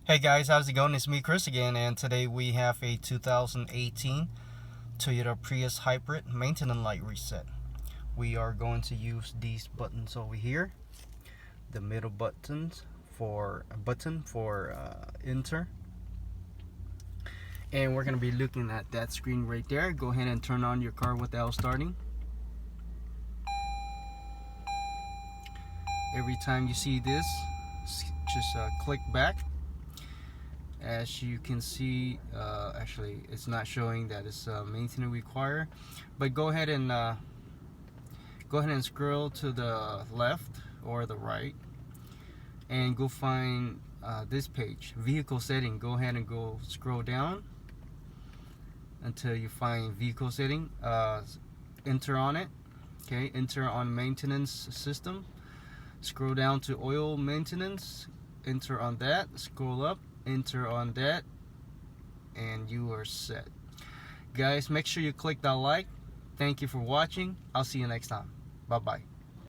Hey guys, how's it going? It's me, Chris, again, and today we have a 2018 Toyota Prius Hybrid maintenance light reset. We are going to use these buttons over here, the middle buttons for enter, and we're going to be looking at that screen right there. Go ahead and turn on your car without starting. Every time you see this, just click back. As you can see, actually it's not showing that it's maintenance required, but go ahead and scroll to the left or the right and go find this page, vehicle setting. Go ahead and go scroll down until you find vehicle setting. Enter on it. Okay, enter on maintenance system. Scroll down to oil maintenance, enter on that, scroll up, enter on that, and you are set. Guys, make sure you click that like. Thank you for watching. I'll see you next time. Bye bye.